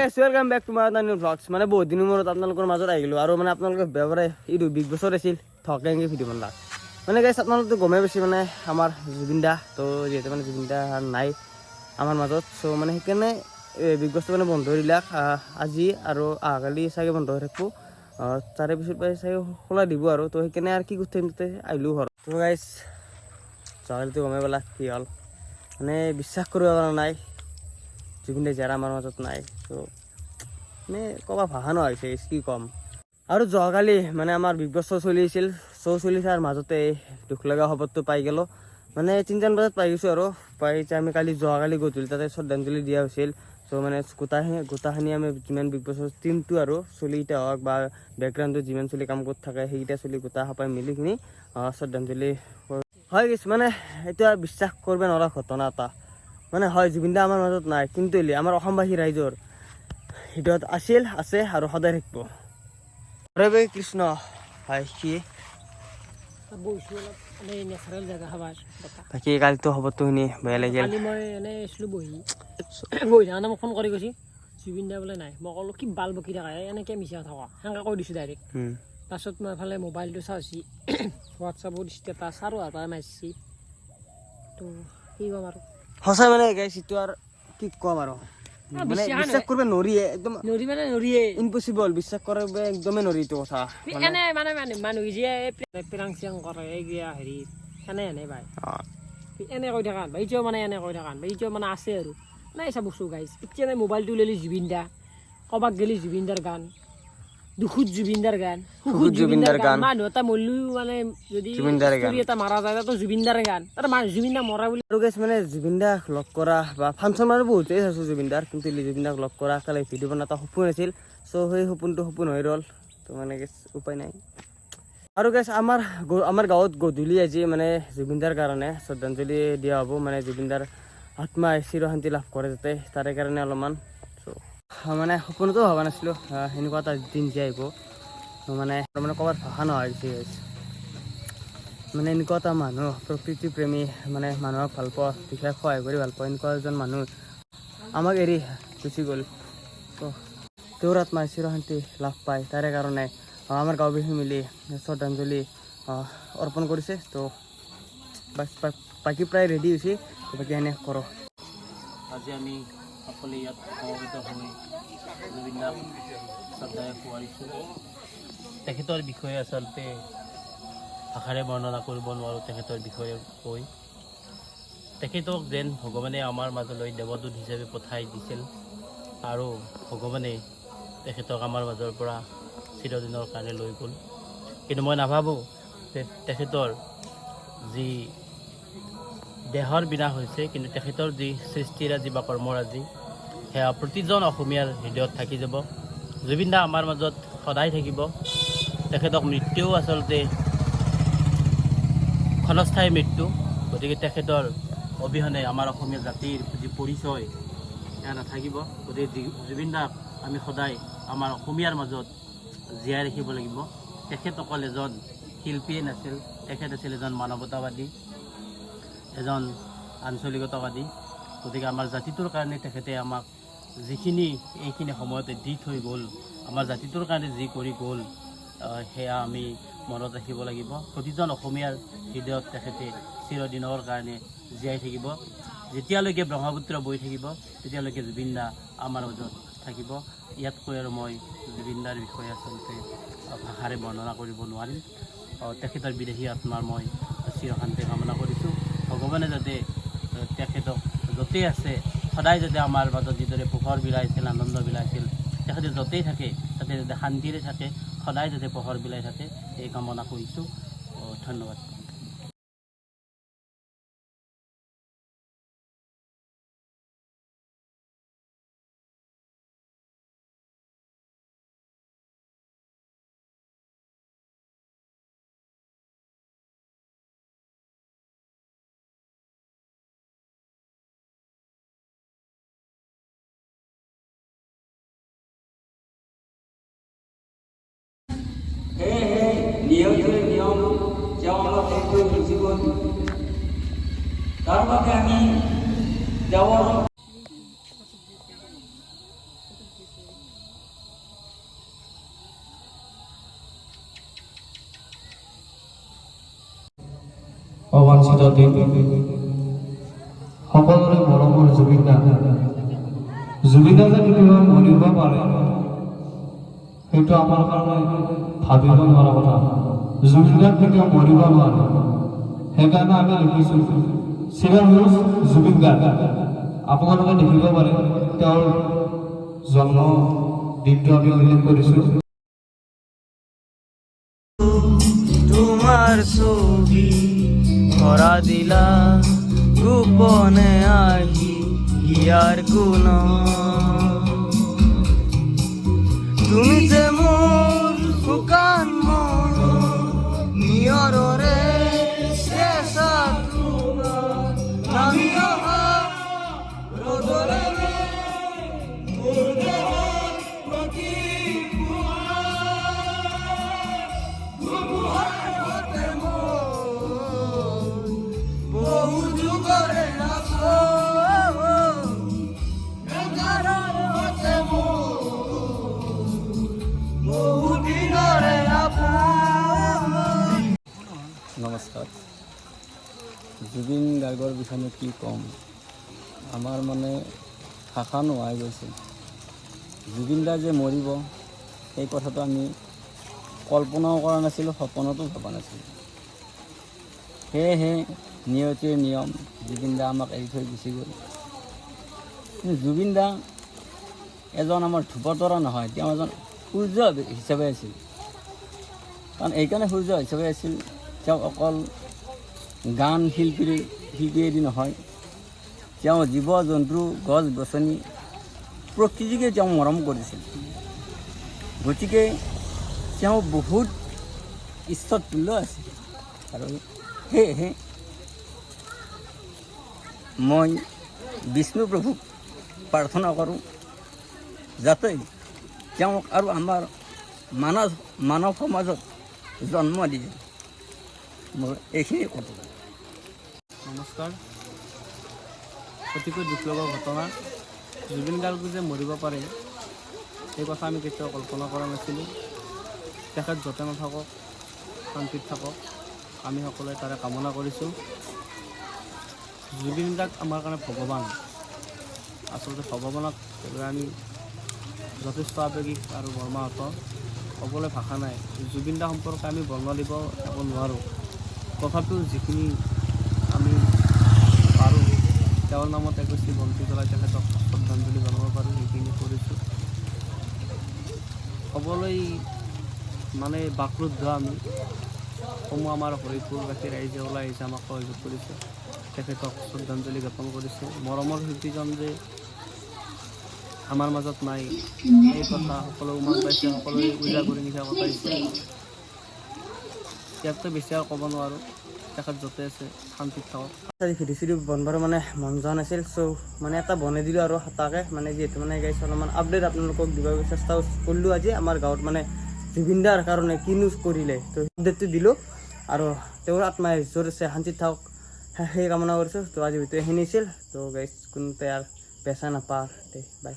Welcome back to my new vlogs মানে বহুত দিনৰ মূৰত আপোনালোকৰ মাজত আহিলোঁ আৰু মানে আপোনালোকে ব্যৱহাৰে এইটো বিগ বছৰ আছিল থকাকৈ ভিডিঅ' বনালা মানে গাইছ আপোনালোকতো গমেই পাইছে মানে আমাৰ জুবিন দা তো যিহেতু মানে জুবিন দা নাই আমাৰ মাজত চ' মানে সেইকাৰণে বিগ বছটো মানে বন্ধ দিলাক আজি আৰু অহাকালি চাগে বন্ধ হৈ থাকিব তাৰে পিছত পাই চাগে খোলা দিব আৰু তো সেইকাৰণে আৰু কি কৰি থাকিম তাতে আহিলোঁ ঘৰত তো গাইছ যোৱাকালিতো গমেই পালা কি হ'ল মানে বিশ্বাস কৰিব পৰা নাই জুবিন দা যাৰ আমাৰ মাজত নাই তো মানে ক'বা ভাষা নহৈছে কি ক'ম আৰু যোৱাকালি মানে আমাৰ বিগ বছ চলি আছিল চলি থকাৰ মাজতে দুখ লগা খবৰটো পাই গ'লোঁ মানে 3টা বজাত পাই গৈছোঁ আৰু পাই আমি যোৱাকালি গধূলি তাতে শ্ৰদ্ধাঞ্জলি দিয়া হৈছিল চ' মানে গোটাখিনি আমি যিমান বিগ বছৰ টিমটো আৰু চলিকেইটা হওক বা বেকগ্ৰাউণ্ডত যিমান চলি কাম কৰি থাকে সেইকেইটা চলি গোটা সপাই মিলি কিনি শ্ৰদ্ধাঞ্জলি হয় কিছু মানে এইটো আৰু বিশ্বাস কৰিব নোৱাৰা ঘটনা এটা মানে হয় জুবিন দা আমাৰ মাজত নাই কিন্তু আমাৰ অসমবাসী ৰাইজৰ হৃদয়ত আছিল আছে আৰু সদায় থাকিব হৰে কৃষ্ণ হয় কি বাকী কালিতো খবৰটো শুনি বেয়া লাগিল মই এনেই আছিলোঁ বহি থাকোঁতে মোক ফোন কৰি কৈছে জুবিন দা বোলে নাই মই ক'লোঁ কি বাল বকি থকা এনেকৈ মিছা থকা সেনেকৈ কৈ দিছোঁ ডাইৰেক্ট তাৰপিছত মই এফালে মোবাইলটো চাইছি হোৱাটছআপত ষ্টেটাছ আৰু পৰা মাৰিছি তো কি ক'ম আৰু সঁচাই মানে গাইছ এইটো আৰু কি ক'ম আৰু মানে বিশ্বাস কৰিব নোৱাৰিয়ে একদম নৰিয়ে ইম্পচিবল বিশ্বাস কৰিব একদমেই নোৱাৰি এইটো কথা এনে মানে মানুহ যে প্ৰেৰাং চিৰাং কৰে এইগিয়া হেৰি এনে পায় এনে কৈ থাকা এতিয়াও মানে এনে কৈ থাকা এতিয়াও মানে আছে আৰু নাই চাবচোন গাইছ এতিয়া মোবাইলটো ল'লি জুবিন দা ক'ৰবাত গেলি জুবিন দাৰ গান দুখুত জুবিন দাৰ গান সুখুত জুবিন দাৰ গান মানুহ এটা মৰিলেও মানে যদি ষ্টৰি এটা মাৰা যায় তাতো জুবিন দাৰ গান তাতে জুবিন দা মৰা বুলি আৰু গাইছ মানে জুবিন দাক লগ কৰা বা ফাংচন মানে বহুতেই চাইছোঁ জুবিন দাৰ কিন্তু জুবিন দাক লগ কৰা কালি ভিডিঅ' বনোৱা এটা সপোন আছিল চ' সেই সপোনটো সপোন হৈ ৰ'ল তো মানে গেছ উপায় নাই আৰু গেছ আমাৰ গাঁৱত গধূলি আজি মানে জুবিন দাৰ কাৰণে শ্ৰদ্ধাঞ্জলি দিয়া হ'ব মানে জুবিন দাৰ আত্মাই চিৰশান্তি লাভ কৰে যাতে তাৰে কাৰণে অলপমান চ' মানে সপোনতো ভবা নাছিলোঁ সেনেকুৱা এটা দিন যে আহিব মানে ক'ৰবাত ভাষা নহয় মানে এনেকুৱা এটা মানুহ প্ৰকৃতি প্ৰেমী মানে মানুহক ভাল পোৱা বিশেষ সহায় কৰি ভাল পোৱা এনেকুৱা এজন মানুহ আমাক এৰি গুচি গ'ল তো তেওঁৰ আত্মাই চিৰশান্তি লাভ পায় তাৰে কাৰণে আমাৰ গাঁওবাসী মিলি শ্ৰদ্ধাঞ্জলি অৰ্পণ কৰিছে তো বাকী প্ৰায় ৰেডি হৈছে বাকী এনে কৰক আজি আমি সকলোৱে ইয়াত সমবেত হৈ জুবিন দাক শ্ৰদ্ধাৰে সোঁৱৰিছোঁ তেখেতৰ বিষয়ে আচলতে ভাষাৰে বৰ্ণনা কৰিব নোৱাৰোঁ তেখেতৰ বিষয়ে কৈ তেখেতক যেন ভগৱানে আমাৰ মাজলৈ দেৱদূত হিচাপে পঠাই দিছিল আৰু ভগৱানে তেখেতক আমাৰ মাজৰ পৰা চিৰদিনৰ কাৰণে লৈ গ'ল কিন্তু মই নাভাবোঁ যে তেখেতৰ যি দেহৰ বিনাশ হৈছে কিন্তু তেখেতৰ যি সৃষ্টিৰাজি বা কৰ্মৰাজি সেয়া প্ৰতিজন অসমীয়াৰ হৃদয়ত থাকি যাব জুবিন দা আমাৰ মাজত সদায় থাকিব তেখেতক মৃত্যুও আচলতে ক্ষণস্থায়ী মৃত্যু গতিকে তেখেতৰ অবিহনে আমাৰ অসমীয়া জাতিৰ যি পৰিচয় সেয়া নাথাকিব গতিকে জুবিন দাক আমি সদায় আমাৰ অসমীয়াৰ মাজত জীয়াই ৰাখিব লাগিব তেখেত অকল এজন শিল্পীয়ে নাছিল তেখেত আছিল এজন মানৱতাবাদী এজন আঞ্চলিকতাবাদী গতিকে আমাৰ জাতিটোৰ কাৰণে তেখেতে আমাক যিখিনি এইখিনি সময়তে দি থৈ গ'ল আমাৰ জাতিটোৰ কাৰণে যি কৰি গ'ল সেয়া আমি মনত ৰাখিব লাগিব প্ৰতিজন অসমীয়াৰ হৃদয়ত তেখেতে চিৰদিনৰ কাৰণে জীয়াই থাকিব যেতিয়ালৈকে ব্ৰহ্মপুত্ৰ বৈ থাকিব তেতিয়ালৈকে জুবিন দা আমাৰ মাজত থাকিব ইয়াতকৈ আৰু মই জুবিন দাৰ বিষয়ে আচলতে ভাষাৰে বৰ্ণনা কৰিব নোৱাৰিম তেখেতৰ বিদেহী আত্মাৰ মই চিৰশান্তি কামনা কৰিছোঁ ভগৱানে যাতে তেখেতক য'তেই আছে সদায় যাতে আমাৰ মাজত যিদৰে পোহৰ বিলাইছিল আনন্দ বিলাইছিল তেখেতে য'তেই থাকে তাতে যাতে শান্তিৰে থাকে সদায় যাতে পোহৰ বিলাই থাকে এই কামনা কৰিছোঁ ধন্যবাদ নিয়ম তেওঁ অলপ শেষ কৰি গুচি গ'ল তাৰ বাবে আমি তেওঁৰ অবাঞ্ছিত দিন সকলোৰে মৰমৰ জুবিন দা যে কেতিয়াবা মৰিব পাৰে সেইটো আমাৰ কাৰণে ভাবিব নোৱাৰা কথা। জুবিন দা কেতিয়াও মৰিব নোৱাৰে, সেইকাৰণে আমি লিখিছোঁ চিগাৰ নিউজ জুবিন গাৰ্গ। আপোনালোকে দেখিব পাৰে তেওঁৰ জন্ম দিনটো আমি উল্লেখ কৰিছোঁ। তোমার ছবি ধরা দিলা গোপনে আহি ইয়ার কোন তুমি যে মোর শুকান মন নিয়ররে শেষা তোমার নামি অহা রোদরে মোর দেহর প্রতি বহু যুগরে রাখো বহু দিনরে নমস্কাৰ। জুবিন গাৰ্গৰ বিষয়ে কি ক'ম, আমাৰ মানে ভাষা নোহোৱা হৈ গৈছে। জুবিন দা যে মৰিব সেই কথাটো আমি কল্পনাও কৰা নাছিলোঁ, সপোনতো ভবা নাছিলোঁ। সেয়েহে নিয়তিৰ নিয়ম জুবিন দা আমাক এৰি থৈ গুচি গ'ল। জুবিন দা এজন আমাৰ ধ্ৰুৱতৰা নহয়, তেওঁ এজন সূৰ্য হিচাপে আছিল। কাৰণ এইকাৰণে সূৰ্য হিচাপে আছিল, তেওঁ অকল গান শিল্পীয়েদি নহয়, তেওঁ জীৱ জন্তু গছ গছনি প্ৰকৃতিকে তেওঁ মৰম কৰিছিল। গতিকে তেওঁ বহুত ঈশ্বৰতুল্য আছিল। আৰু সেয়েহে মই বিষ্ণু প্ৰভুক প্ৰাৰ্থনা কৰোঁ যাতে তেওঁক আৰু আমাৰ মানৱ সমাজত জন্ম দিয়ে। মোৰ এইখিনি কথা। নমস্কাৰ। অতিকৈ দুখ লগা ঘটনা, জুবিন গাৰ্গ যে মৰিব পাৰে এই কথা আমি কেতিয়াও কল্পনা কৰা নাছিলোঁ। তেখেত য'তে নাথাকক শান্তিত থাকক, আমি সকলোৱে তাৰে কামনা কৰিছোঁ। জুবিন গাৰ্গ আমাৰ কাৰণে ভগৱান। আচলতে ভগৱানক আমি যথেষ্ট আৱেগিক আৰু মৰ্মাহত, ক'বলৈ ভাষা নাই। জুবিন দা সম্পৰ্কে আমি বৰ্ণনা দিব একো নোৱাৰোঁ, তথাপিও যিখিনি আমি পাৰোঁ তেওঁৰ নামত এগছি বন্তি জ্বলাই তেখেতক শ্ৰদ্ধাঞ্জলি জনাব পাৰোঁ সেইখিনি কৰিছোঁ। ক'বলৈ মানে বাকৰুদ্ধ আমি। সমূহ আমাৰ হৰিপুৰবাসী ৰাইজে ওলাই আহিছে, আমাক সহযোগ কৰিছে, তেখেতক শ্ৰদ্ধাঞ্জলি জ্ঞাপন কৰিছে। মৰমৰ শিল্পীজন যে আমাৰ মাজত নাই এই কথা সকলোৱে উমান পাইছে, সকলোৱে উজাগৰি নিশা কটাইছে। ইয়াতকৈ বেছি আৰু ক'ব নোৱাৰোঁ। তেখেত য'তে আছে শান্তিত থাকক। ভিডিঅ' চিডিঅ' বনবাৰ মানে মন যোৱা নাছিল, চ' মানে এটা বনাই দিলোঁ আৰু হতাকে, মানে যিহেতু মানে গাইছ অলপমান আপডেট আপোনালোকক দিব চেষ্টা কৰিলোঁ। আজি আমাৰ গাঁৱত মানে জুবিন দাৰ কাৰণে কিনো কৰিলে, তো আপডেটটো দিলোঁ। আৰু তেওঁৰ আত্মাই য'ত আছে শান্তিত থাকক সেই কামনা কৰিছোঁ। তো আজি ভিডিঅ' এইখিনি আছিল। তো গাইছ কোনোতে আৰু বেচা নাপাওঁ, বাই।